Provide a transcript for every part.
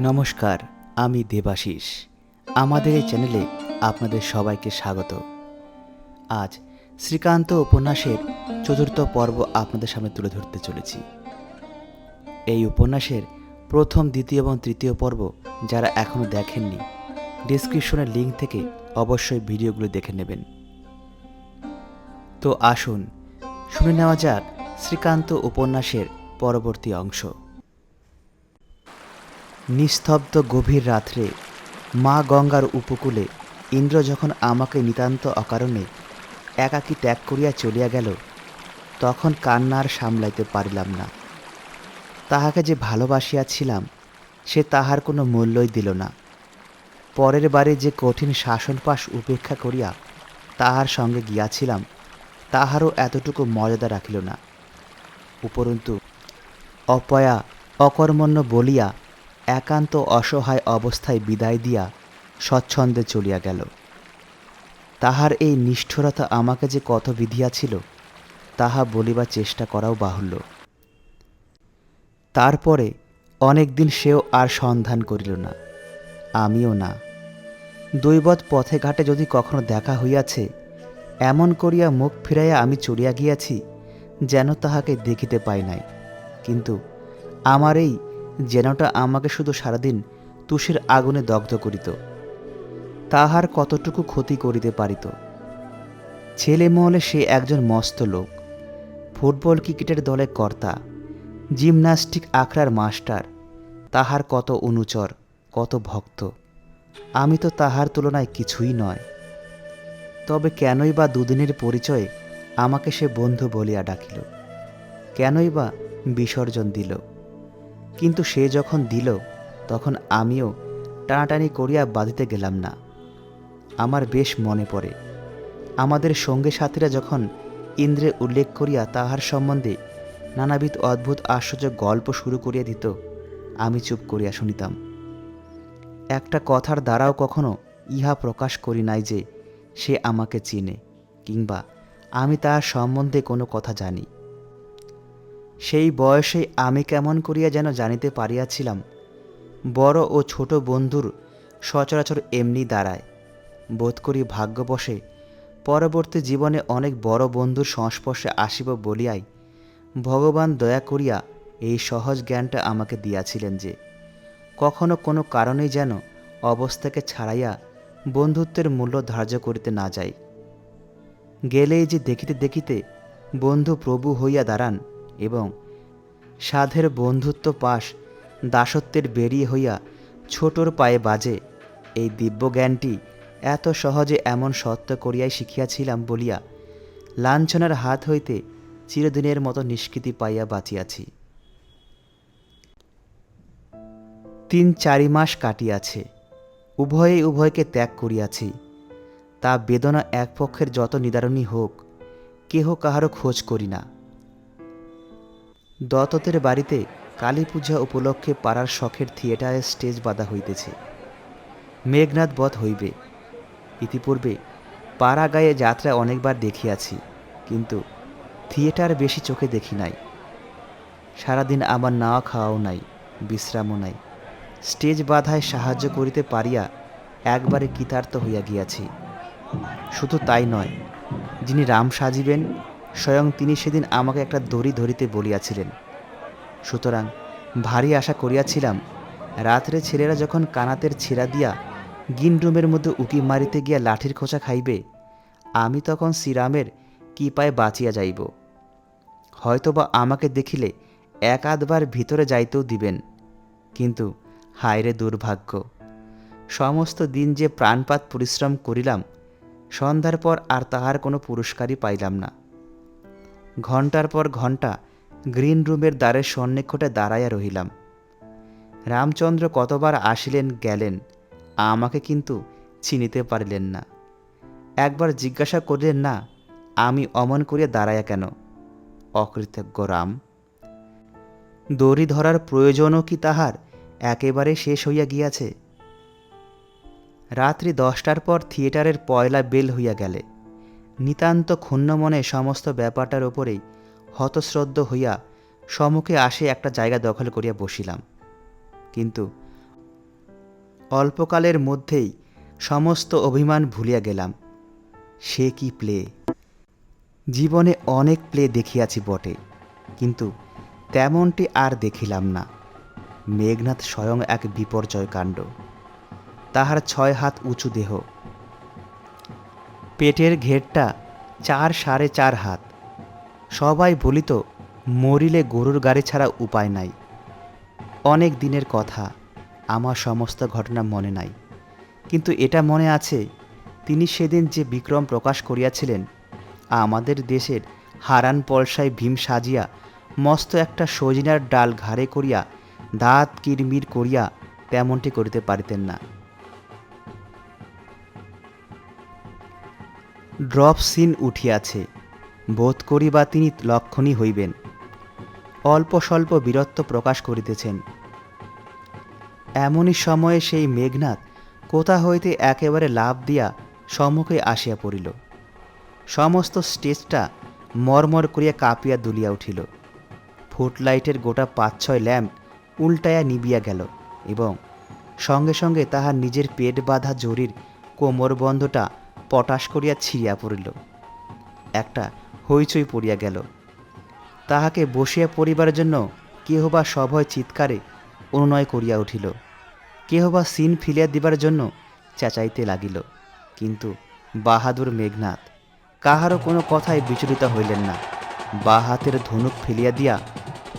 নমস্কার, আমি দেবাশিস। আমাদের এই চ্যানেলে আপনাদের সবাইকে স্বাগত। আজ শ্রীকান্ত উপন্যাসের চতুর্থ পর্ব আপনাদের সামনে তুলে ধরতে চলেছি। এই উপন্যাসের প্রথম, দ্বিতীয় এবং তৃতীয় পর্ব যারা এখনও দেখেননি, ডেসক্রিপশনের লিঙ্ক থেকে অবশ্যই ভিডিওগুলো দেখে নেবেন। তো আসুন শুনে নেওয়া যাক শ্রীকান্ত উপন্যাসের পরবর্তী অংশ। নিস্তব্ধ গভীর রাত্রে মা গঙ্গার উপকূলে ইন্দ্র যখন আমাকে নিতান্ত অকারণে একাকী ত্যাগ করিয়া চলিয়া গেল, তখন কান্নার সামলাইতে পারিলাম না। তাহাকে যে ভালোবাসিয়াছিলাম সে তাহার কোনো মূল্যই দিল না। পরের বারে যে কঠিন শাসনপাশ উপেক্ষা করিয়া তাহার সঙ্গে গিয়াছিলাম, তাহারও এতটুকু মর্যাদা রাখিল না। উপরন্তু অপয়া অকর্মণ্য বলিয়া একান্ত অসহায় অবস্থায় বিদায় দিয়া স্বচ্ছন্দে চলিয়া গেল। তাহার এই নিষ্ঠুরতা আমাকে যে কত বিধিয়াছিল তাহা বলিবার চেষ্টা করাও বাহুল্য। তারপরে অনেক দিন সেও আর সন্ধান করিল না, আমিও না। দৈবত পথে ঘাটে যদি কখনো দেখা হইয়াছে, এমন করিয়া মুখ ফিরাইয়া আমি চলিয়া গিয়াছি যেন তাহাকে দেখিতে পাই নাই। কিন্তু আমার এই যেনটা আমাকে শুধু সারাদিন তুষের আগুনে দগ্ধ করিত, তাহার কতটুকু ক্ষতি করিতে পারিত। ছেলে মহলে সে একজন মস্ত লোক, ফুটবল ক্রিকেটের দলের কর্তা, জিমন্যাস্টিক আখড়ার মাস্টার। তাহার কত অনুচর, কত ভক্ত। আমি তো তাহার তুলনায় কিছুই নয়। তবে কেনই বা দুদিনের পরিচয়ে আমাকে সে বন্ধু বলিয়া ডাকিল, কেনই বা বিসর্জন দিল। কিন্তু সে যখন দিল, তখন আমিও টানাটানি করিয়া বাঁধিতে গেলাম না। আমার বেশ মনে পড়ে, আমাদের সঙ্গী সাথীরা যখন ইন্দ্রে উল্লেখ করিয়া তাহার সম্বন্ধে নানাবিধ অদ্ভুত আশ্চর্য গল্প শুরু করিয়া দিত, আমি চুপ করিয়া শুনিতাম। একটা কথার দ্বারাও কখনো ইহা প্রকাশ করি নাই যে সে আমাকে চিনে, কিংবা আমি তাহার সম্বন্ধে কোনো কথা জানি। সেই বয়সে আমি কেমন করিয়া যেন জানিতে পারিয়াছিলাম, বড় ও ছোট বন্ধুর সচরাচর এমনি দাঁড়ায়। বোধ করি ভাগ্যবশে পরবর্তী জীবনে অনেক বড় বন্ধুর সংস্পর্শে আসিব বলিয়াই ভগবান দয়া করিয়া এই সহজ জ্ঞানটা আমাকে দিয়াছিলেন যে কখনো কোনো কারণেই যেন অবস্থাকে ছাড়াইয়া বন্ধুত্বের মূল্য ধার্য করিতে না যাই। গেলেই যে দেখিতে দেখিতে বন্ধু প্রভু হইয়া দাঁড়ান এবং সাধের বন্ধুত্ব পাশ দাসত্বের বেরিয়ে হইয়া ছোটর পায়ে বাজে, এই দিব্যজ্ঞানটি এত সহজে এমন সত্য করিয়াই শিখিয়াছিলাম বলিয়া লাঞ্ছনার হাত হইতে চিরদিনের মতো নিষ্কৃতি পাইয়া বাঁচিয়াছি। ৩-৪ মাস কাটিয়াছে, উভয়েই উভয়কে ত্যাগ করিয়াছি। তা বেদনা এক পক্ষের যত নিদারণী হোক, কেহ কাহারও খোঁজ করি না। দত্ততের বাড়িতে কালী পূজা উপলক্ষে পাড়ার শখের থিয়েটারে স্টেজ বাঁধা হইতেছে। মেঘনাদ বধ হইবে। ইতিপূর্বে পাড়া গায়ে যাত্রা অনেকবার দেখিয়াছি, কিন্তু থিয়েটার বেশি চোখে দেখি নাই। সারাদিন আমার নাওয়া খাওয়াও নাই, বিশ্রামও নাই। স্টেজ বাঁধায় সাহায্য করিতে পারিয়া একবারে কৃতার্থ হইয়া গিয়াছি। শুধু তাই নয়, যিনি রাম সাজিবেন স্বয়ং তিনি সেদিন আমাকে একটা দড়ি ধরিতে বলিয়াছিলেন। সুতরাং ভারী আশা করিয়াছিলাম, রাত্রে ছেলেরা যখন কানাতের ছিঁড়া দিয়া গিন রুমের মধ্যে উকি মারিতে গিয়া লাঠির খোঁচা খাইবে, আমি তখন শ্রীরামের কৃপায় বাঁচিয়া যাইব। হয়তোবা আমাকে দেখিলে এক আধবার ভিতরে যাইতেও দিবেন। কিন্তু হায়রে দুর্ভাগ্য! সমস্ত দিন যে প্রাণপাত পরিশ্রম করিলাম, সন্ধ্যার পর আর তাহার কোনো পুরস্কারই পাইলাম না। ঘণ্টার পর ঘণ্টা গ্রিন রুমের দ্বারের সন্নিকটে দাঁড়াইয়া রহিলাম। রামচন্দ্র কতবার আসিলেন গেলেন, আমাকে কিন্তু চিনিতে পারিলেন না। একবার জিজ্ঞাসা করিলেন না, আমি অমন করিয়া দাঁড়াইয়া কেন? অকৃতজ্ঞ রাম! দড়ি ধরার প্রয়োজনও কি তাহার একেবারে শেষ হইয়া গিয়াছে? রাত্রি 10টার পর থিয়েটারের পয়লা বেল হইয়া গেলে নিতান্ত ক্ষুণ্ণ মনে সমস্ত ব্যাপারটার ওপরেই হতশ্রদ্ধ হইয়া সম্মুখে আসে একটা জায়গা দখল করিয়া বসিলাম। কিন্তু অল্পকালের মধ্যেই সমস্ত অভিমান ভুলিয়া গেলাম। সে কি প্লে! জীবনে অনেক প্লে দেখিয়াছি বটে, কিন্তু তেমনটি আর দেখিলাম না। মেঘনাদ স্বয়ং এক বিপর্যয় কাণ্ড। তাহার 6 হাত উঁচু দেহ, পেটের ঘেরটা 4 সাড়ে 4 হাত। সবাই বলিত মরিলে গরুর গাড়ি ছাড়া উপায় নাই। অনেক দিনের কথা, আমার সমস্ত ঘটনা মনে নাই, কিন্তু এটা মনে আছে তিনি সেদিন যে বিক্রম প্রকাশ করিয়াছিলেন, আমাদের দেশের হারান পলসায় ভীম সাজিয়া মস্ত একটা সজিনার ডাল ঘাড়ে করিয়া দাঁত কিরমির করিয়া তেমনটি করিতে পারিতেন না। ড্রপ সিন উঠিয়াছে, বোধ করি বা তিনি লক্ষণী হইবেন। অল্প স্বল্প বীরত্ব প্রকাশ করিতেছেন। এমনই সময়ে সেই মেঘনাদ কোথা হইতে একেবারে লাফ দিয়া সম্মুখে আসিয়া পড়িল। সমস্ত স্টেজটা মরমর করিয়া কাঁপিয়া দুলিয়া উঠিল। ফুটলাইটের গোটা 5-6 ল্যাম্প উল্টাইয়া নিবিয়া গেল এবং সঙ্গে সঙ্গে তাহার নিজের পেট বাঁধা জরির কোমরবন্ধটা পটাশ করিয়া ছিঁড়িয়া পড়িল। একটা হইচই পড়িয়া গেল। তাহাকে বসিয়া পড়িবার জন্য কেহ বা সভয় চিৎকারে অনুনয় করিয়া উঠিল, কেহ বা সিন ফিলিয়া দিবার জন্য চেঁচাইতে লাগিল। কিন্তু বাহাদুর মেঘনাদ কাহারও কোনো কথায় বিচলিত হইলেন না। বা হাতের ধনুক ফেলিয়া দিয়া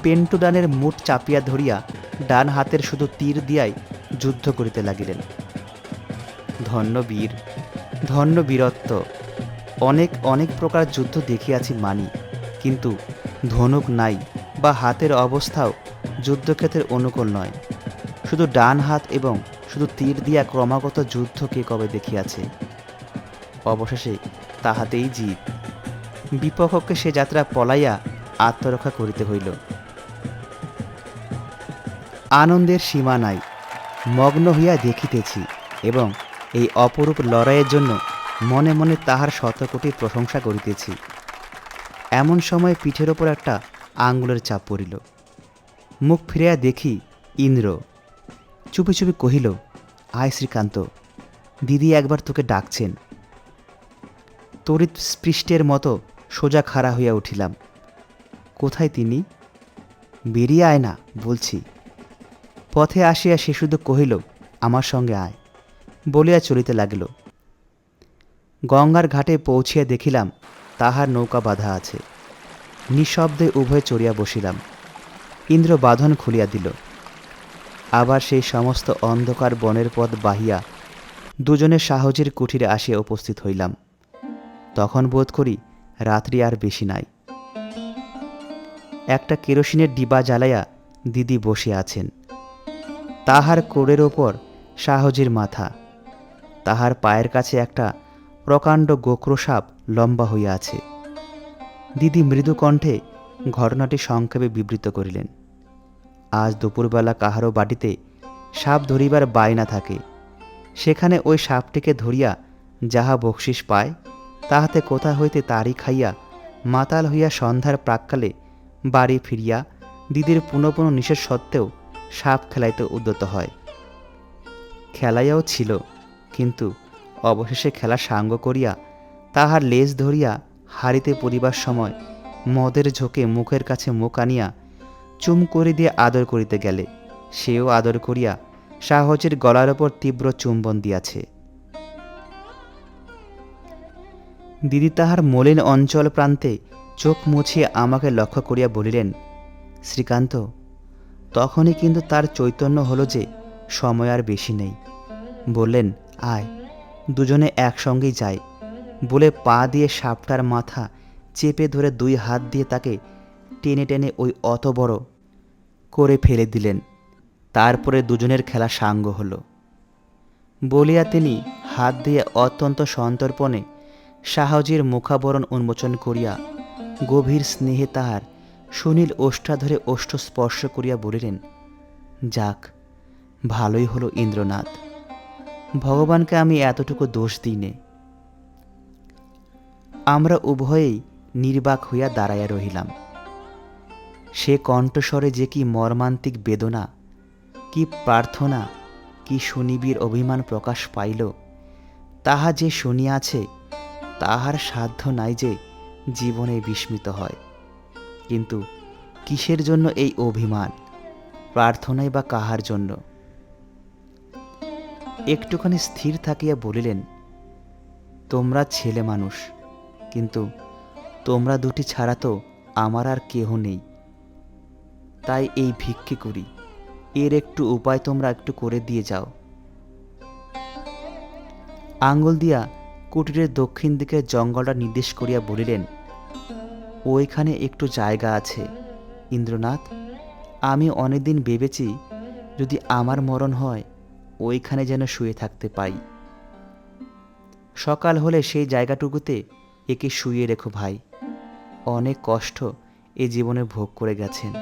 পেন্টুডানের মুঠ চাপিয়া ধরিয়া ডান হাতের শুধু তীর দিয়াই যুদ্ধ করিতে লাগিলেন। ধন্য বীর, ধন্য বীরত্ব! অনেক অনেক প্রকার যুদ্ধ দেখিয়াছি মানি, কিন্তু ধনুক নাই বা হাতের অবস্থাও যুদ্ধক্ষেত্রের অনুকূল নয়। শুধু ডান হাত এবং শুধু তীর দিয়া ক্রমাগত যুদ্ধ কে কবে দেখিয়াছে? অবশেষে তাহাতেই জিত। বিপক্ষকে সে যাত্রা পলাইয়া আত্মরক্ষা করিতে হইল। আনন্দের সীমা নাই, মগ্ন হইয়া দেখিতেছি এবং এই অপরূপ লড়াইয়ের জন্য মনে মনে তাহার শতকোটি প্রশংসা করিতেছি। এমন সময় পিঠের ওপর একটা আঙ্গুলের চাপ পড়িল। মুখ ফিরিয়া দেখি ইন্দ্র। চুপি চুপি কহিল, আয় শ্রীকান্ত, দিদি একবার তোকে ডাকছেন। তড়িৎ স্পৃষ্টের মতো সোজা খাড়া হইয়া উঠিলাম। কোথায় তিনি? বেরিয়ে আয় না বলছি। পথে আসিয়া সে শুধু কহিল, আমার সঙ্গে আয়, বলিয়া চলিতে লাগিল। গঙ্গার ঘাটে পৌঁছিয়া দেখিলাম তাহার নৌকা বাঁধা আছে। নিঃশব্দে উভয়ে চড়িয়া বসিলাম। ইন্দ্র বাঁধন খুলিয়া দিল। আবার সেই সমস্ত অন্ধকার বনের পথ বাহিয়া দুজনে সাহজের কুঠিরে আসিয়া উপস্থিত হইলাম। তখন বোধ করি রাত্রি আর বেশি নাই। একটা কেরোসিনের ডিবা জ্বালাইয়া দিদি বসে আছেন। তাহার কোড়ের ওপর সাহজের মাথা। তাহার পায়ের কাছে একটা প্রকাণ্ড গোখরো সাপ লম্বা হইয়া আছে। দিদি মৃদু কণ্ঠে ঘটনাটি সংক্ষেপে বিবৃত করিলেন। আজ দুপুরবেলা কাহারও বাটিতে সাপ ধরিবার বায়না থাকে। সেখানে ওই সাপটিকে ধরিয়া যাহা বকশিস পায়, তাহাতে কোথা হইতে তাড়ি খাইয়া মাতাল হইয়া সন্ধ্যার প্রাক্কালে বাড়ি ফিরিয়া দিদির পুনঃ পুনঃ নিষেধ সত্ত্বেও সাপ খেলাইতে উদ্যত হয়। খেলাইয়াও ছিল, কিন্তু অবশেষে খেলা সাঙ্গ করিয়া তাহার লেজ ধরিয়া হাড়িতে পড়িবার সময় মদের ঝোঁকে মুখের কাছে মুখ আনিয়া চুম করে দিয়ে আদর করিতে গেলে সেও আদর করিয়া সাহজের গলার ওপর তীব্র চুম্বন দিয়াছে। দিদি তাহার মলিন অঞ্চল প্রান্তে চোখ মুছিয়া আমাকে লক্ষ্য করিয়া বলিলেন, শ্রীকান্ত। তখনই কিন্তু তার চৈতন্য হলো যে সময় আর বেশি নেই। বললেন, আয়, দুজনে একসঙ্গেই যাই বলে পা দিয়ে সাপটার মাথা চেপে ধরে 2 হাত দিয়ে তাকে টেনে টেনে ওই অত বড় করে ফেলে দিলেন। তারপরে দুজনের খেলা সাঙ্গ হল। বলিয়া তিনি হাত দিয়ে অত্যন্ত সন্তর্পণে সাহজের মুখাবরণ উন্মোচন করিয়া গভীর স্নেহে তাহার সুনীল ওষ্ঠাধরে ওষ্ঠ স্পর্শ করিয়া বলিলেন, যাক, ভালোই হলো ইন্দ্রনাথ। ভগবানকে আমি এতটুকু দোষ দিই নে। আমরা উভয়েই নির্বাক হইয়া দাঁড়াইয়া রহিলাম। সে কণ্ঠস্বরে যে কি মর্মান্তিক বেদনা, কি প্রার্থনা, কি সুনিবিড় অভিমান প্রকাশ পাইল, তাহা যে শুনিয়াছে তাহার সাধ্য নাই যে জীবনে বিস্মিত হয়। কিন্তু কিসের জন্য এই অভিমান, প্রার্থনাই বা কাহার জন্য? একটুখানি স্থির থাকিয়া বলিলেন, তোমরা ছেলে মানুষ, কিন্তু তোমরা দুটি ছাড়া তো আমার আর কেহ নেই। তাই এই ভিক্ষে করি, এর একটু উপায় তোমরা একটু করে দিয়ে যাও। আঙ্গুল দিয়া কুটিরের দক্ষিণ দিকের জঙ্গলটা নির্দেশ করিয়া বলিলেন, ওইখানে একটু জায়গা আছে ইন্দ্রনাথ। আমি অনেকদিন ভেবেছি, যদি আমার মরণ হয় ওইখানে যেন শুয়ে থাকতে পাই। সকাল হলে সেই জায়গাটুকুতে একে শুয়ে রেখো ভাই। অনেক কষ্ট এ জীবনে ভোগ করে গেছেন,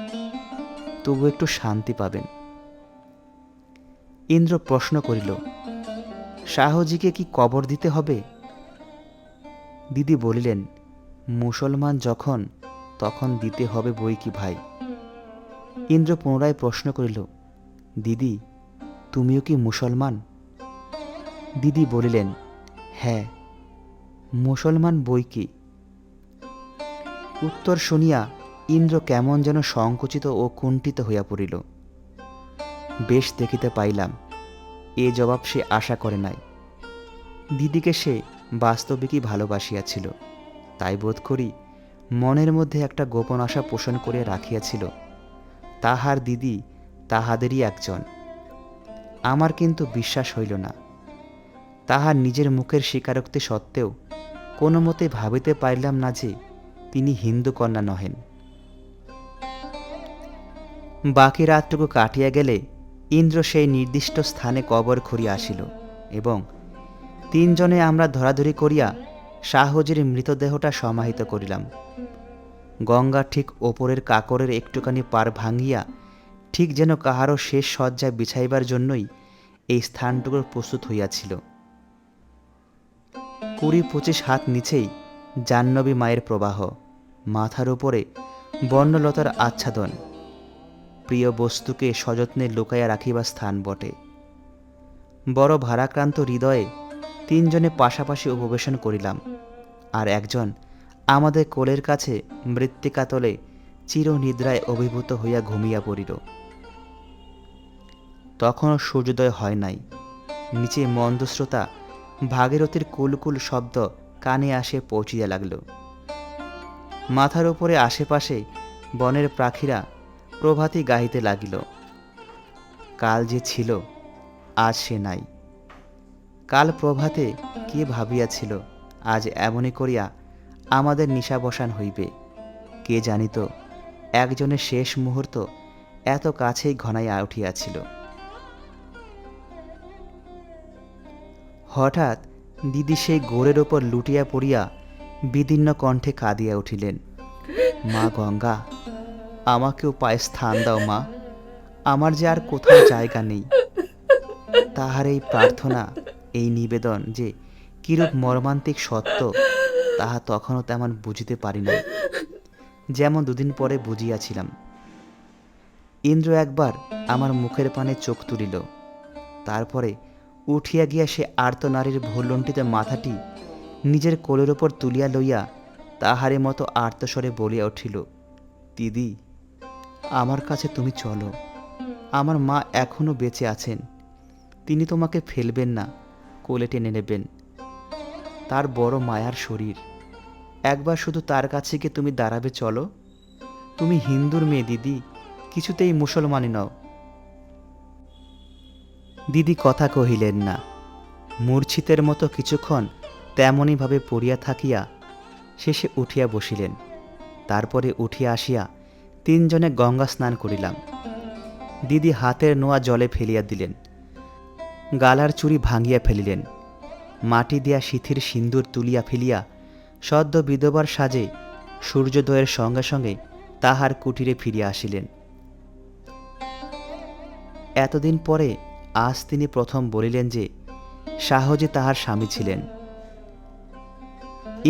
তবু একটু শান্তি পাবেন। ইন্দ্র প্রশ্ন করিল, শাহজিকে কি কবর দিতে হবে? দিদি বলিলেন, মুসলমান যখন তখন দিতে হবে বই কি ভাই। ইন্দ্র পুনরায় প্রশ্ন করিল, দিদি তুমিও কি মুসলমান? দিদি বলিলেন, হ্যাঁ, মুসলমান বই কি। উত্তর শুনিয়া ইন্দ্র কেমন যেন সংকুচিত ও কুণ্ঠিত হইয়া পড়িল। বেশ দেখিতে পাইলাম, এ জবাব সে আশা করে নাই। দিদিকে সে বাস্তবিকই ভালোবাসিয়াছিল, তাই বোধ করি মনের মধ্যে একটা গোপন আশা পোষণ করে রাখিয়াছিল। তাহার দিদি তাহাদেরই একজন। আমার কিন্তু বিশ্বাস হইল না। তাহার নিজের মুখের স্বীকারোক্তি সত্ত্বেও কোনো মতে ভাবিতে পারিলাম না যে তিনি হিন্দু কন্যা নহেন। বাকি রাতটুকু কাটিয়া গেলে ইন্দ্র সেই নির্দিষ্ট স্থানে কবর খুঁড়িয়া আসিল এবং তিনজনে আমরা ধরাধরি করিয়া শাহজির মৃতদেহটা সমাহিত করিলাম। গঙ্গা ঠিক ওপরের কাকরের একটুখানি পার ভাঙিয়া ঠিক যেন কাহারও শেষ শয্যায় বিছাইবার জন্যই এই স্থানটুকুর প্রস্তুত হইয়াছিল। 20-25 হাত নিচেই জাহ্নবী মায়ের প্রবাহ, মাথার উপরে বর্ণলতার আচ্ছাদন। প্রিয় বস্তুকে সযত্নে লুকাইয়া রাখিবার স্থান বটে। বড় ভারাক্রান্ত হৃদয়ে তিনজনে পাশাপাশি উপবেশন করিলাম, আর একজন আমাদের কোলের কাছে মৃত্তিকাতলে চিরনিদ্রায় অভিভূত হইয়া ঘুমিয়া পড়িল। তখনও সূর্যোদয় হয় নাই। নিচে মন্দস্রোতা ভাগীরথীর কুলকুল শব্দ কানে আসে পৌঁছিয়া লাগল। মাথার উপরে আশেপাশে বনের পাখিরা প্রভাতী গাহিতে লাগিল। কাল যে ছিল, আজ সে নাই। কাল প্রভাতে কে ভাবিয়াছিল আজ এমনি করিয়া আমাদের নিশাবসান হইবে? কে জানিত একজনের শেষ মুহূর্ত এত কাছেই ঘনাইয়া উঠিয়াছিল। হঠাৎ দিদি সেই গোড়ের ওপর লুটিয়া পড়িয়া বিদীর্ণ কণ্ঠে কাঁদিয়া উঠিলেন, মা গঙ্গা, আমাকেও পায়ে স্থান দাও মা, আমার যে আর কোথাও জায়গা নেই। তাহার এই প্রার্থনা, এই নিবেদন যে কিরূপ মর্মান্তিক সত্য তাহা তখনও তেমন বুঝিতে পারি নাই, যেমন দুদিন পরে বুঝিয়াছিলাম। ইন্দ্র একবার আমার মুখের পানে চোখ তুলিল, তারপরে উঠিয়া গিয়া সে আর্তনারীর ভুলুণ্ঠিত মাথাটি নিজের কোলের ওপর তুলিয়া লইয়া তাহারই মতো আর্তস্বরে বলিয়া উঠিল, দিদি, আমার কাছে তুমি চলো। আমার মা এখনো বেঁচে আছেন, তিনি তোমাকে ফেলবেন না, কোলে টেনে নেবেন। তার বড় মায়ার শরীর, একবার শুধু তার কাছে গিয়ে তুমি দাঁড়াবে, চলো। তুমি হিন্দুর মেয়ে দিদি, কিছুতেই মুসলমানি নও। দিদি কথা কহিলেন না। মূর্ছিতের মতো কিছুক্ষণ তেমনইভাবে পড়িয়া থাকিয়া শেষে উঠিয়া বসিলেন। তারপরে উঠিয়া আসিয়া তিনজনে গঙ্গা স্নান করিলাম। দিদি হাতের নোয়া জলে ফেলিয়া দিলেন, গালার চুড়ি ভাঙিয়া ফেলিলেন, মাটি দিয়া সিথির সিন্দুর তুলিয়া ফেলিয়া সদ্য বিধবার সাজে সূর্যোদয়ের সঙ্গে সঙ্গে তাহার কুটিরে ফিরিয়া আসিলেন। এতদিন পরে আজ তিনি প্রথম বলিলেন যে শাহজি তাহার স্বামী ছিলেন।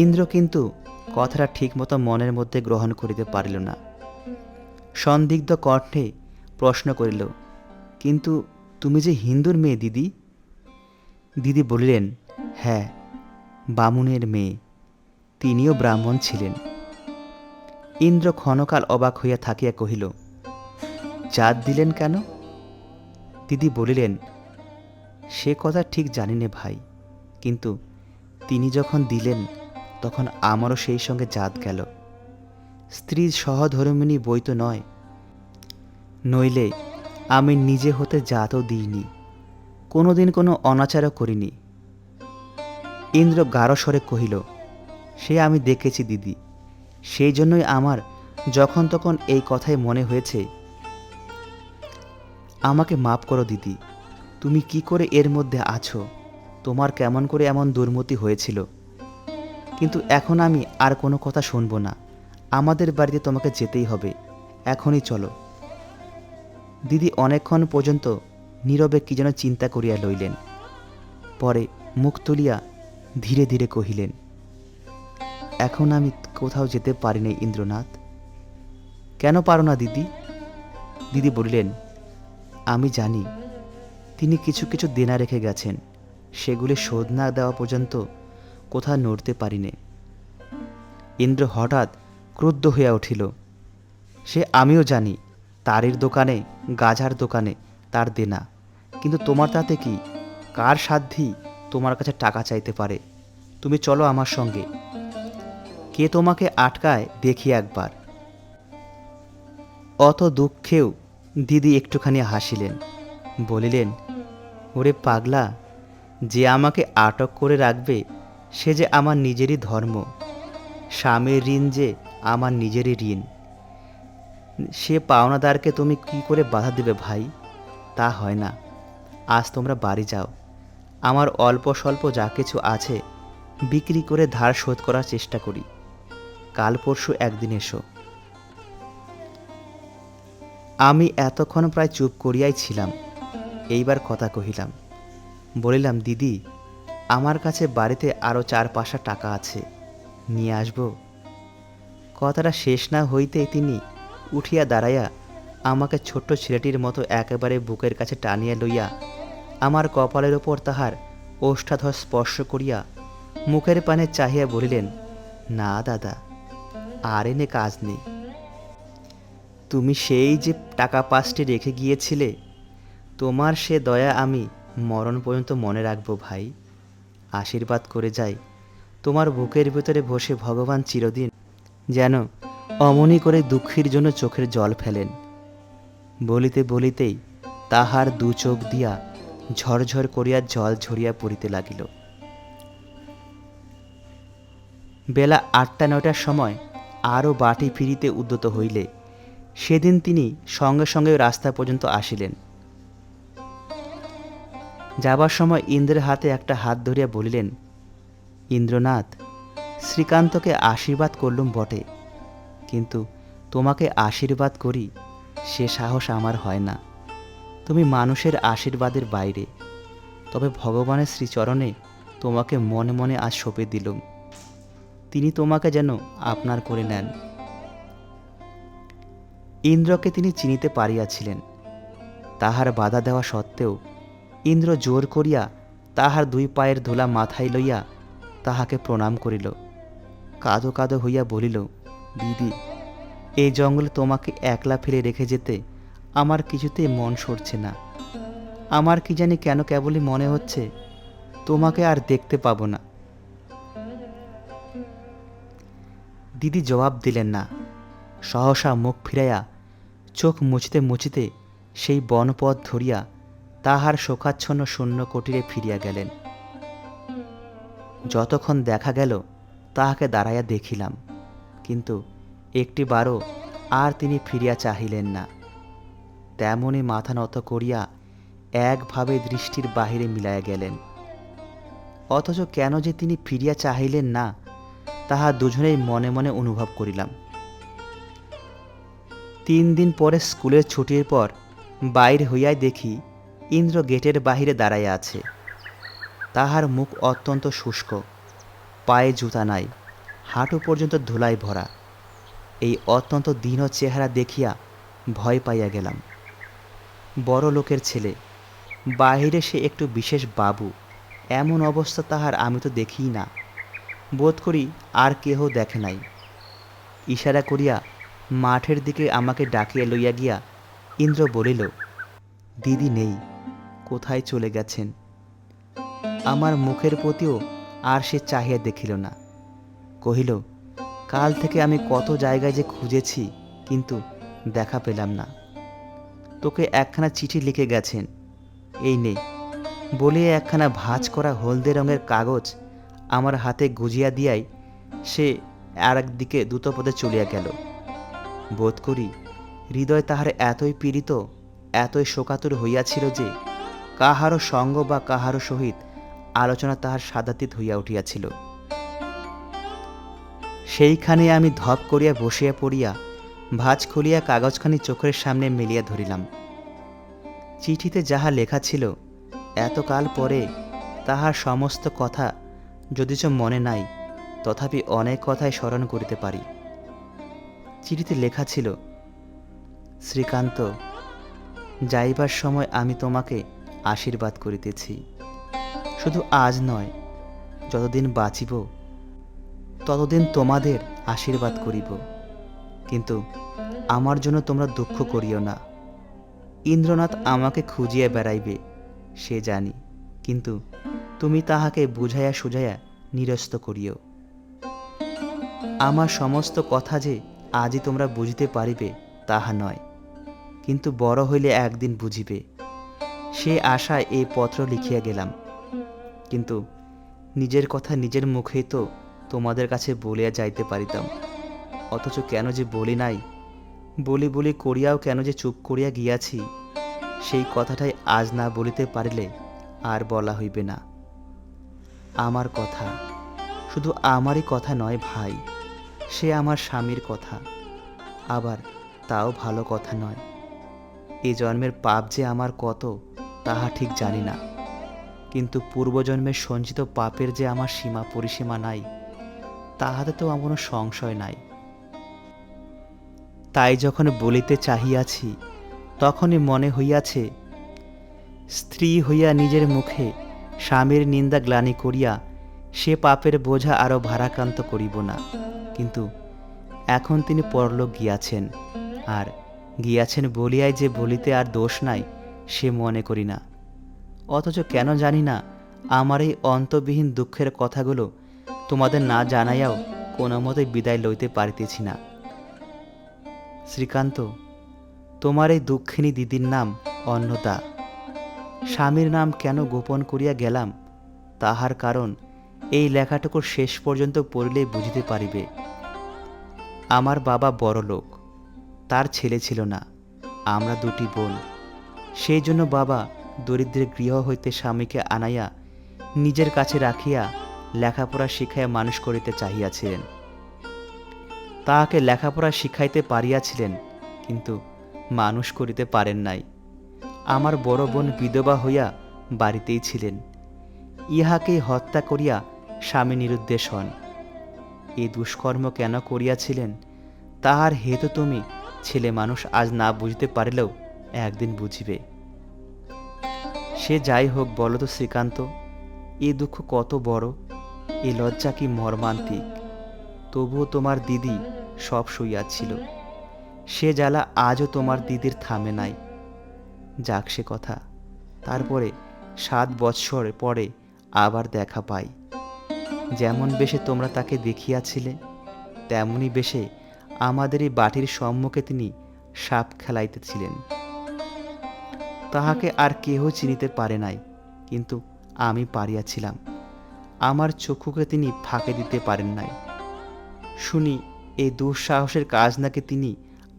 ইন্দ্র কিন্তু কথাটা ঠিকমতো মনের মধ্যে গ্রহণ করিতে পারিল না। সন্দিগ্ধ কণ্ঠে প্রশ্ন করিল, কিন্তু তুমি যে হিন্দুর মেয়ে দিদি। দিদি বলিলেন, হ্যাঁ, বামুনের মেয়ে। তিনিও ব্রাহ্মণ ছিলেন। ইন্দ্র ক্ষণকাল অবাক হইয়া থাকিয়া কহিল, জাত দিলেন কেন? দিদি বলিলেন, সে কথা ঠিক জানি নে ভাই, কিন্তু তিনি যখন দিলেন তখন আমারও সেই সঙ্গে জাত গেল। স্ত্রী সহধর্মিণী বই তো নয়, নইলে আমি নিজে হতে জাতও দিইনি, কোনোদিন কোনো অনাচারও করিনি। ইন্দ্র গাঢ় স্বরে কহিল, সে আমি দেখেছি দিদি, সেই জন্যই আমার যখন তখন এই কথাই মনে হয়েছে। আমাকে মাপ করো দিদি, তুমি কি করে এর মধ্যে আছো? তোমার কেমন করে এমন দুর্মতি হয়েছিল? কিন্তু এখন আমি আর কোনো কথা শুনব না। আমাদের বাড়িতে তোমাকে যেতেই হবে, এখনই চলো। দিদি অনেকক্ষণ পর্যন্ত নীরবে কি যেন চিন্তা করিয়া লইলেন। পরে মুখ তুলিয়া ধীরে ধীরে কহিলেন, এখন আমি কোথাও যেতে পারি না ইন্দ্রনাথ। কেন পারো না দিদি? দিদি বলিলেন, আমি জানি তিনি কিছু কিছু দেনা রেখে গেছেন, সেগুলি শোধ না দেওয়া পর্যন্ত কোথাও নড়তে পারিনে। ইন্দ্র হঠাৎ ক্রুদ্ধ হইয়া উঠিল। সে আমিও জানি, তারির দোকানে, গাঝার দোকানে তার দেনা, কিন্তু তোমার তাতে কি? কার সাধ্যি তোমার কাছে টাকা চাইতে পারে? তুমি চলো আমার সঙ্গে, কে তোমাকে আটকায় দেখি একবার। অত দুঃখেও দিদি একটুখানি হাসিলেন, বলিলেন, ওরে পাগলা, যে আমাকে আটক করে রাখবে সে যে আমার নিজেরই ধর্ম। স্বামীর ঋণ যে আমার নিজেরই ঋণ, সে পাওনাদারকে তুমি কি করে বাধা দেবে ভাই? তা হয় না। আজ তোমরা বাড়ি যাও, আমার অল্প স্বল্প যা কিছু আছে বিক্রি করে ধার শোধ করার চেষ্টা করি। কাল পরশু একদিন এসো। আমি এতক্ষণ প্রায় চুপ করিয়াই ছিলাম। এইবার কথা কহিলাম, বলিলাম, দিদি, আমার কাছে বাড়িতে আরও 4-5 টাকা আছে, নিয়ে আসব। কথাটা শেষ না হইতেই তিনি উঠিয়া দাঁড়াইয়া আমাকে ছোট্ট ছেলেটির মতো একেবারে বুকের কাছে টানিয়া লইয়া আমার কপালের ওপর তাহার ওষ্ঠাধর স্পর্শ করিয়া মুখের পানে চাহিয়া বলিলেন, না দাদা, আর এনে কাজ নেই। তুমি সেই যে টাকা 5টি রেখে গিয়েছিলে, তোমার সে দয়া আমি মরণ পর্যন্ত মনে রাখব ভাই। আশীর্বাদ করে যাই, তোমার বুকের ভেতরে বসে ভগবান চিরদিন যেন অমনি করে দুঃখীর জন্য চোখের জল ফেলেন। বলিতে বলিতেই তাহার 2 চোখ দিয়া ঝরঝর করিয়া জল ঝরিয়া পড়িতে লাগিল। বেলা 8টা-9টার সময় আরও বাটি ফিরিতে উদ্যত হইলে সেদিন তিনি সঙ্গে সঙ্গে রাস্তা পর্যন্ত আসিলেন। যাবার সময় ইন্দ্রের হাতে একটা হাত ধরিয়া বলিলেন, ইন্দ্রনাথ, শ্রীকান্তকে আশীর্বাদ করলুম বটে, কিন্তু তোমাকে আশীর্বাদ করি সে সাহস আমার হয় না। তুমি মানুষের আশীর্বাদের বাইরে, তবে ভগবানের শ্রীচরণে তোমাকে মনে মনে আজ সঁপে দিলুম। তিনি তোমাকে যেন আপনার করে নেন। ইন্দ্রকে তিনি চিনিতে পারিয়াছিলেন। তাহার বাধা দেওয়া সত্ত্বেও ইন্দ্র জোর করিয়া তাহার 2 পায়ের ধুলা মাথায় লইয়া তাহাকে প্রণাম করিল। কাঁদো কাঁদো হইয়া বলিল, দিদি, এই জঙ্গলে তোমাকে একলা ফেলে রেখে যেতে আমার কিছুতেই মন সরছে না। আমার কি জানি কেন কেবলই মনে হচ্ছে তোমাকে আর দেখতে পাবো না। দিদি জবাব দিলেন না। সহসা মুখ ফিরাইয়া চোখ মুছিতে মুছিতে সেই বনপথ ধরিয়া তাহার শোকাচ্ছন্ন শূন্য কুটিরে ফিরিয়া গেলেন। যতক্ষণ দেখা গেল তাহাকে দাঁড়াইয়া দেখিলাম, কিন্তু একটিবারও আর তিনি ফিরিয়া চাহিলেন না। তেমনি মাথা নত করিয়া একভাবে দৃষ্টির বাহিরে মিলাইয়া গেলেন। অথচ কেন যে তিনি ফিরিয়া চাহিলেন না তাহা দুজনেই মনে মনে অনুভব করিলাম। 3 দিন পরে স্কুলের ছুটির পর বাইর হইয়াই দেখি ইন্দ্র গেটের বাহিরে দাঁড়াইয়া আছে। তাহার মুখ অত্যন্ত শুষ্ক, পায়ে জুতা নাই, হাঁটু পর্যন্ত ধুলায় ভরা। এই অত্যন্ত দীন চেহারা দেখিয়া ভয় পাইয়া গেলাম। বড় লোকের ছেলে, বাহিরে সে একটু বিশেষ বাবু, এমন অবস্থা তাহার আমি তো দেখিই না। বোধ করি আর কেহ দেখে নাই। ইশারা করিয়া মাঠের দিকে আমাকে ডাকিয়া লইয়া গিয়া ইন্দ্র বলিল, দিদি নেই, কোথায় চলে গেছেন? আমার মুখের প্রতিও আর সে চাহিয়া দেখিল না। কহিল, কাল থেকে আমি কত জায়গায় যে খুঁজেছি, কিন্তু দেখা পেলাম না। তোকে একখানা চিঠি লিখে গেছেন, এই নে। বলিয়া একখানা ভাঁজ করা হলদে রঙের কাগজ আমার হাতে গুজিয়া দিয়াই সে আর একদিকে দ্রুতপদে চলিয়া গেল। বোধ করি হৃদয় তাহার এতই পীড়িত, এতই শোকাতুর হইয়াছিল যে কাহারও সঙ্গ বা কাহারও সহিত আলোচনা তাহার সাদাতীত হইয়া উঠিয়াছিল। সেইখানে আমি ধপ করিয়া বসিয়া পড়িয়া ভাঁজ খুলিয়া কাগজখানি চোখের সামনে মেলিয়া ধরিলাম। চিঠিতে যাহা লেখা ছিল, এতকাল পরে তাহার সমস্ত কথা যদিচ মনে নাই, তথাপি অনেক কথাই স্মরণ করিতে পারি। চিঠিতে লেখা ছিল, শ্রীকান্ত, যাইবার সময় আমি তোমাকে আশীর্বাদ করিতেছি। শুধু আজ নয়, যতদিন বাঁচিব ততদিন তোমাদের আশীর্বাদ করিব। কিন্তু আমার জন্য তোমরা দুঃখ করিও না। ইন্দ্রনাথ আমাকে খুঁজিয়া বেড়াইবে, সে জানি, কিন্তু তুমি তাহাকে বুঝাইয়া সুঝাইয়া নিরস্ত করিও। আমার সমস্ত কথা যে আজই তোমরা বুঝিতে পারিবে তাহা নয়, কিন্তু বড় হইলে একদিন বুঝিবে। সে আশায় এই পত্র লিখিয়া গেলাম। কিন্তু নিজের কথা নিজের মুখেই তো তোমাদের কাছে বলিয়া যাইতে পারিতাম, অথচ কেন যে বলি নাই, বলি বলি করিয়াও কেন যে চুপ করিয়া গিয়াছি, সেই কথাটাই আজ না বলিতে পারিলে আর বলা হইবে না। আমার কথা শুধু আমারই কথা নয় ভাই, সে আমার স্বামীর কথা, আবার তাও ভালো কথা নয়। এ জন্মের পাপ যে আমার কত তাহা ঠিক জানি না, কিন্তু পূর্বজন্মের সঞ্চিত পাপের যে আমার সীমা পরিসীমা নাই, তাহাতে তো আমার কোনো সংশয় নাই। তাই যখন বলিতে চাহিয়াছি, তখনই মনে হইয়াছে, স্ত্রী হইয়া নিজের মুখে স্বামীর নিন্দা গ্লানি করিয়া সে পাপের বোঝা আরও ভারাক্রান্ত করিব না। কিন্তু এখন তিনি পরলোক গিয়াছেন, আর গিয়াছেন বলিয়াই যে বলিতে আর দোষ নাই সে মনে করি না। অথচ কেন জানি না, আমার এই অন্তবিহীন দুঃখের কথাগুলো তোমাদের না জানাইয়াও কোনো মতে বিদায় লইতে পারিতেছি না। শ্রীকান্ত, তোমার এই দুঃখিনী দিদির নাম অন্নদা। স্বামীর নাম কেন গোপন করিয়া গেলাম, তাহার কারণ এই লেখাটুকুর শেষ পর্যন্ত পড়িলেই বুঝিতে পারিবে। আমার বাবা বড় লোক, তার ছেলে ছিল না, আমরা দুটি বোন। সেই জন্য বাবা দরিদ্রের গৃহ হইতে স্বামীকে আনাইয়া নিজের কাছে রাখিয়া লেখাপড়া শিখাইয়া মানুষ করিতে চাহিয়াছিলেন। তাহাকে লেখাপড়া শিখাইতে পারিয়াছিলেন, কিন্তু মানুষ করিতে পারেন নাই। আমার বড় বোন বিধবা হইয়া বাড়িতেই ছিলেন। ইহাকেই হত্যা করিয়া স্বামী নিরুদ্দেশ হন। এই দুষ্কর্ম কেন করিয়াছিলেন, তাহার হেতু তুমি ছেলে মানুষ আজ না বুঝতে পারিলেও একদিন বুঝিবে। সে যাই হোক, বলো তো শ্রীকান্ত, এ দুঃখ কত বড়, এ লজ্জা কি মর্মান্তিক। তবুও তোমার দিদি সব সইয়াছিল, সে জ্বালা আজও তোমার দিদির থামে নাই। যাক সে কথা, তারপরে 7 বৎসর পরে আবার দেখা পাই। যেমন বেশে তোমরা তাকে দেখিয়াছিলে, তেমনি বেশে আমাদের এই বাটির সম্মুখে তিনি সাপ খেলাইতেছিলেন। তাহাকে আর কেহ চিনিতে পারে নাই, কিন্তু আমি পারিয়াছিলাম। আমার চক্ষুকে তিনি ফাঁকে দিতে পারেন নাই। শুনি এই দুঃসাহসের কাজ নাকি তিনি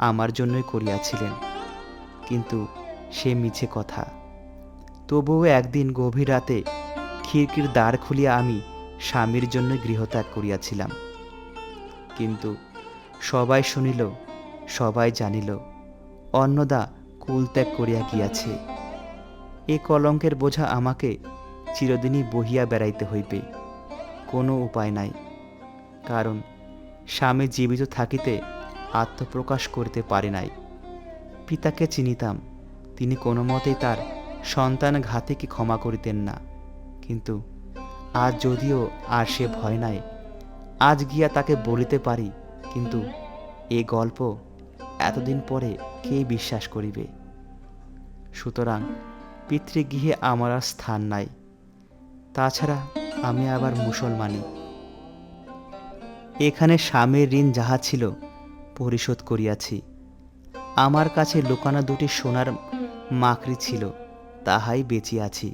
আমার জন্যই করিয়াছিলেন, কিন্তু সে মিছে কথা। তবুও একদিন গভীর রাতে খিড়কির দ্বার খুলিয়া আমি স্বামীর জন্য গৃহত্যাগ করিয়াছিলাম। কিন্তু সবাই শুনিল, সবাই জানিল, অন্নদা কুলত্যাগ করিয়া গিয়াছে। এ কলঙ্কের বোঝা আমাকে চিরদিনই বহিয়া বেড়াইতে হইবে, কোনো উপায় নাই। কারণ স্বামী জীবিত থাকিতে আত্মপ্রকাশ করিতে পারে নাই। পিতাকে চিনিতাম, তিনি কোনো মতেই তার সন্তান ঘাতিকে ক্ষমা করিতেন না। কিন্তু আজ যদিও আর সে ভয় নাই, আজ গিয়া তাকে বলিতে পারি, কিন্তু এ গল্প এতদিন পরে কে বিশ্বাস করিবে? সুতরাং পিতৃগৃহে আমার আর স্থান নাই। তাছাড়া আমি আবার মুসলমানি। এখানে স্বামীর ঋণ যাহা ছিল পরিশোধ করিয়াছি। আমার কাছে লুকানো দুটি সোনার মাকড়ি ছিল, তাহাই বেচিয়াছি।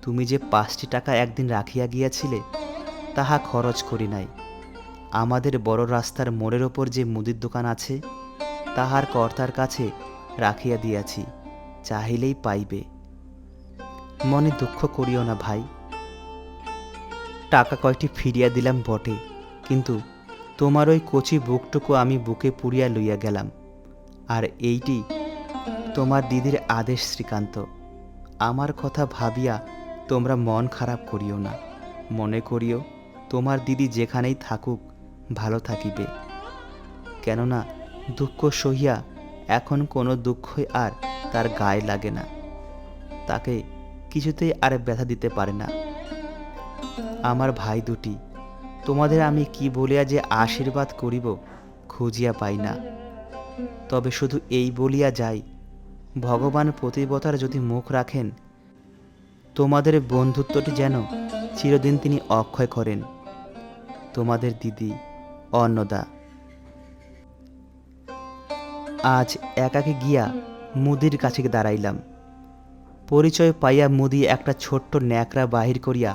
তুমি যে 5টি টাকা একদিন রাখিয়া গিয়াছিলে, তাহা খরচ করি নাই। আমাদের বড় রাস্তার মোড়ের ওপর যে মুদির দোকান আছে, তাহার কর্তার কাছে রাখিয়া দিয়াছি, চাহিলেই পাইবে। মনে দুঃখ করিও না ভাই। টাকা কয়টি ফিরিয়া দিলাম বটে, কিন্তু তোমার ওই কচি বুকটুকু আমি বুকে পুরিয়া লইয়া গেলাম। আর এইটি তোমার দিদির আদেশ শ্রীকান্ত। আমার কথা ভাবিয়া তোমরা মন খারাপ করিও না। মনে করিও তোমার দিদি যেখানেই থাকুক ভালো থাকিবে। কেননা দুঃখ সহিয়া এখন কোনো দুঃখই আর তার গায়ে লাগে না, তাকে কিছুতেই আর ব্যথা দিতে পারে না। আমার ভাই দুটি, তোমাদের আমি কি বলিয়া যে আশীর্বাদ করিব খুঁজিয়া পাই না। তবে শুধু এই বলিয়া যাই, ভগবান প্রতিবতার যদি মুখ রাখেন, তোমাদের বন্ধুত্বটি যেন চিরদিন তিনি অক্ষয় করেন। তোমাদের দিদি অন্নদা। আজ একাকে গিয়া মুদির কাছে দাঁড়াইলাম। পরিচয় পাইয়া মুদি একটা ছোট্ট ন্যাকড়া বাহির করিয়া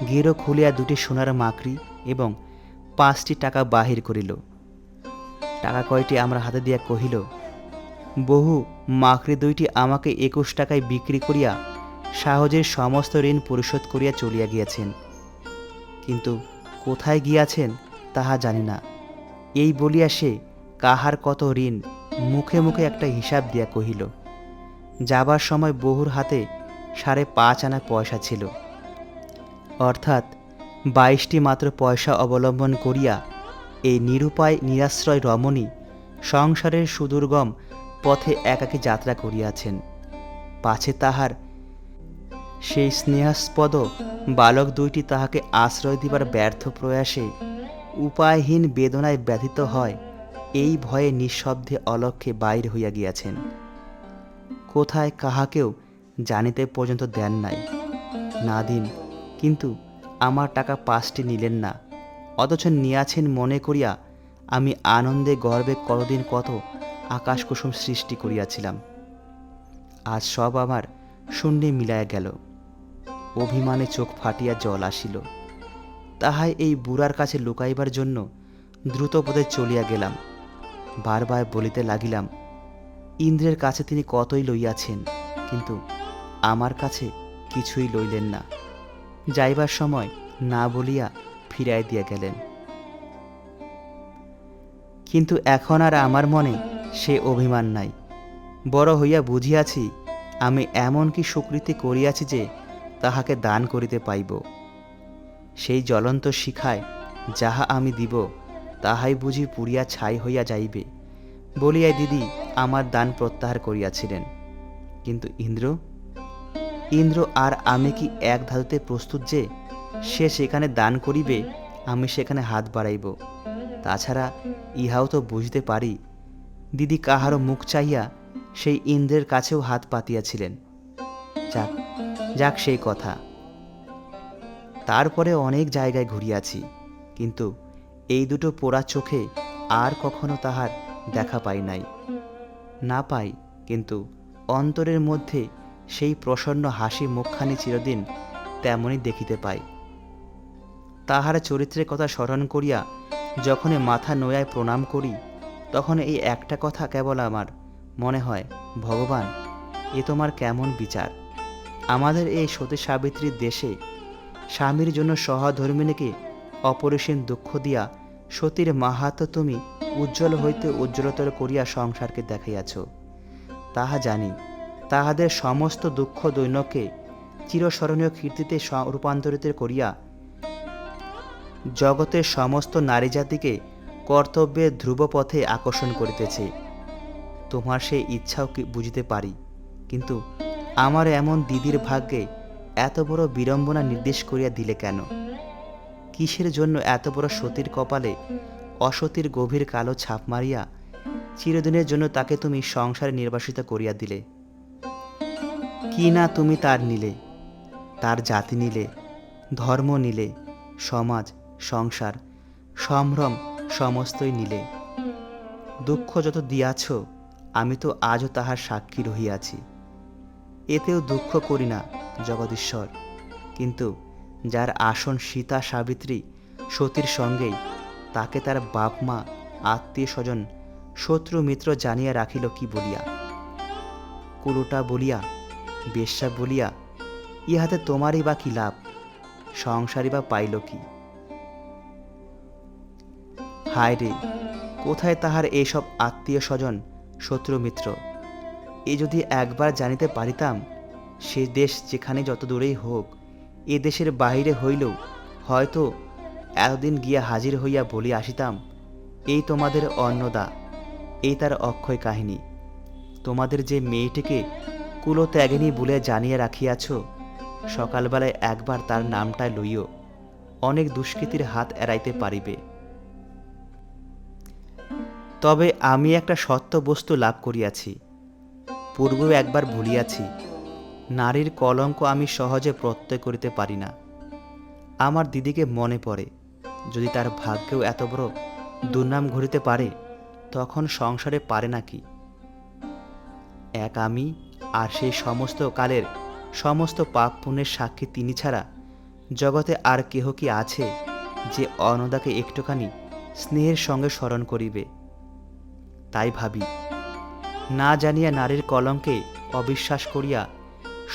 গেরো খুলিয়া দুটি সোনার মাকড়ি এবং 5টি টাকা বাহির করিল। টাকা কয়টি আমার হাতে দিয়া কহিল, বহু মাকড়ি দুইটি আমাকে 21 টাকায় বিক্রি করিয়া সাহজের সমস্ত ঋণ পরিশোধ করিয়া চলিয়া গিয়াছেন। কিন্তু কোথায় গিয়াছেন তাহা জানি না। এই বলিয়া সে কাহার কত ঋণ মুখে মুখে একটা হিসাব দিয়া কহিল। যাবার সময় বহুর হাতে 5.5 আনা পয়সা ছিল, অর্থাৎ 22টি মাত্র পয়সা অবলম্বন করিয়া এই নিরুপায় নিরাশ্রয় রমণী সংসারের সুদুর্গম পথে একাকী যাত্রা করিয়াছেন। পাছে তাহার সেই স্নেহাস্পদ বালক দুইটি তাহাকে আশ্রয় দিবার ব্যর্থ প্রয়াসে উপায়হীন বেদনায় ব্যথিত হয়, এই ভয়ে নিঃশব্দে অলক্ষ্যে বাইর হইয়া গিয়াছেন। কোথায় কাহাকেও জানিতে পর্যন্ত দেন নাই। না দিন, কিন্তু আমার টাকা 5টি নিলেন না, অথচ নিয়াছেন মনে করিয়া আমি আনন্দে গর্বে কতদিন কত আকাশ কুসুম সৃষ্টি করিয়াছিলাম। আজ সব আমার শূন্যে মিলাইয়া গেল। অভিমানে চোখ ফাটিয়া জল আসিল। তাহাই এই বুড়ার কাছে লুকাইবার জন্য দ্রুতপদে চলিয়া গেলাম। বারবার বলিতে লাগিলাম, ইন্দ্রের কাছে তিনি কতই লইয়াছেন, কিন্তু আমার কাছে কিছুই লইলেন না। যাইবার সময় না বলিয়া ফিরাই দিয়া গেলেন। কিন্তু এখন আর আমার মনে সে অভিমান নাই। বড় হইয়া বুঝিয়াছি, আমি এমন কি সুকৃতি করিয়াছি যে তাহাকে দান করিতে পাইব। সেই জ্বলন্ত শিখায় যাহা আমি দিব, তাহাই বুঝি পুড়িয়া ছাই হইয়া যাইবে বলিয়াই দিদি আমার দান প্রত্যাহার করিয়াছিলেন। কিন্তু ইন্দ্র আর আমি কি এক ধাতুতে প্রস্তুত যে সে সেখানে দান করিবে, আমি সেখানে হাত বাড়াইব? তাছাড়া ইহাও তো বুঝতে পারি, দিদি কাহারও মুখ চাহিয়া সেই ইন্দ্রের কাছেও হাত পাতিয়াছিলেন। যাক যাক সেই কথা। তারপরে অনেক জায়গায় ঘুরিয়াছি, কিন্তু এই দুটো পোড়া চোখে আর কখনো তাহার দেখা পাই নাই। না পাই, কিন্তু অন্তরের মধ্যে সেই প্রসন্ন হাসি মুখখানি চিরদিন তেমনই দেখিতে পাই। তাহার চরিত্রের কথা স্মরণ করিয়া যখনই মাথা নোয়ায় প্রণাম করি, তখন এই একটা কথা কেবল আমার মনে হয়, ভগবান, এ তোমার কেমন বিচার! আমাদের এই সতী সাবিত্রীর দেশে স্বামীর জন্য সহধর্মিণীকে অপরিসীম দুঃখ দিয়া সতীর মাহাত্ম্য তুমি উজ্জ্বল হইতে উজ্জ্বলতর করিয়া সংসারকে দেখাইয়াছ। তাহা জানি, তাহাদের সমস্ত দুঃখ দৈন্যকে চিরস্মরণীয় কীর্তিতে রূপান্তরিত করিয়া জগতের সমস্ত নারী জাতিকে কর্তব্যের ধ্রুবপথে আকর্ষণ করিতেছে। তোমার সেই ইচ্ছাও বুঝিতে পারি, কিন্তু আমার এমন দিদির ভাগ্যে এত বড় বিড়ম্বনা নির্দেশ করিয়া দিলে কেন? কিসের জন্য এত বড় সতীর কপালে অসতীর গভীর কালো ছাপ মারিয়া চিরদিনের জন্য তাকে তুমি সংসারে নির্বাসিত করিয়া দিলে? কি না তুমি তার নিলে, তার জাতি নিলে, ধর্ম নিলে, সমাজ, সংসার, সম্ভ্রম সমস্তই নিলে। দুঃখ যত দিয়াছ আমি তো আজও তাহার সাক্ষী রহিয়াছি। এতেও দুঃখ করি না জগদীশ্বর, কিন্তু যার আসন সীতা সাবিত্রী সতীর সঙ্গেই, তাকে তার বাপ মা আত্মীয় স্বজন শত্রু মিত্র জানিয়া রাখিল কি বলিয়া? কুলুটা বলিয়া, বেশ্যা বলিয়া ইহাতে তোমারই বা কি লাভ? সংসারই বা পাইল কি? হায় রে, কোথায় তাহার এইসব আত্মীয় স্বজন শত্রু মিত্র? এ যদি একবার জানিতে পারিতাম, সে দেশ যেখানে যত দূরেই হোক, এ দেশের বাহিরে হইলেও হয়তো এতদিন গিয়া হাজির হইয়া বলি আসিতাম, এই তোমাদের অন্নদা, এই তার অক্ষয় কাহিনী। তোমাদের যে মেয়েটিকে কুলত্যাগিনী বলে জানিয়ে রাখিয়াছ, সকালবেলায় একবার তার নামটা লইও, অনেক দুষ্কৃতির হাত এড়াইতে পারিবে। তবে আমি একটা সত্য বস্তু লাভ করিয়াছি, পূর্বেও একবার ভুলিয়াছি। নারীর কলঙ্ক আমি সহজে প্রত্যয় করিতে পারি না। আমার দিদিকে মনে পড়ে, যদি তার ভাগ্যেও এত বড় দুর্নাম ঘটিতে পারে, তখন সংসারে পারে নাকি? এক আমি, আর সেই সমস্ত কালের সমস্ত পাপ পুণ্যের সাক্ষী তিনি ছাড়া জগতে আর কেহ কি আছে যে অন্নদাকে একটুখানি স্নেহের সঙ্গে স্মরণ করিবে? তাই ভাবি, না জানিয়া নারীর কলঙ্কে অবিশ্বাস করিয়া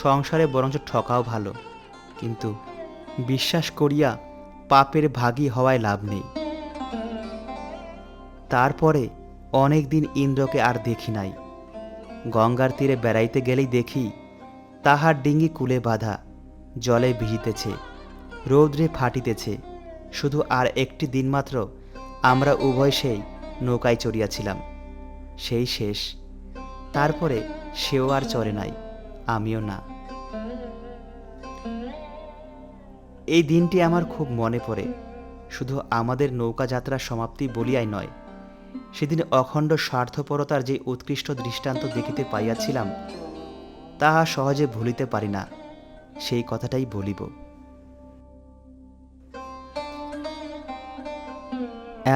সংসারে বরঞ্চ ঠকাও ভালো, কিন্তু বিশ্বাস করিয়া পাপের ভাগী হওয়ায় লাভ নেই। তারপরে অনেক দিন ইন্দ্রকে আর দেখি নাই। গঙ্গার তীরে বেড়াইতে গেলেই দেখি তাহার ডিঙ্গি কূলে বাঁধা, জলে ভিজিতেছে, রৌদ্রে ফাটিতেছে। শুধু আর একটি দিন মাত্র আমরা উভয় সেই নৌকায় চড়িয়াছিলাম, সেই শেষ। তারপরে সেও আর চড়ে নাই, আমিও না। এই দিনটি আমার খুব মনে পড়ে, শুধু আমাদের নৌকা যাত্রার সমাপ্তি বলিয়াই নয়, সেদিন অখণ্ড স্বার্থপরতার যে উৎকৃষ্ট দৃষ্টান্ত দেখিতে পাইয়াছিলাম, তাহা সহজে ভুলিতে পারি না। সেই কথাটাই বলিব।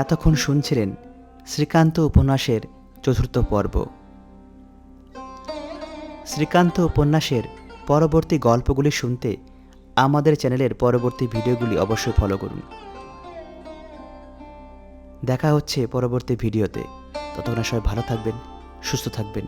এতক্ষণ শুনছিলেন শ্রীকান্ত উপন্যাসের ৪র্থ পর্ব। শ্রীকান্ত উপন্যাসের পরবর্তী গল্পগুলি শুনতে আমাদের চ্যানেলের পরবর্তী ভিডিওগুলি অবশ্যই ফলো করুন। দেখা হচ্ছে পরবর্তী ভিডিওতে। ততক্ষণ সবাই ভালো থাকবেন, সুস্থ থাকবেন।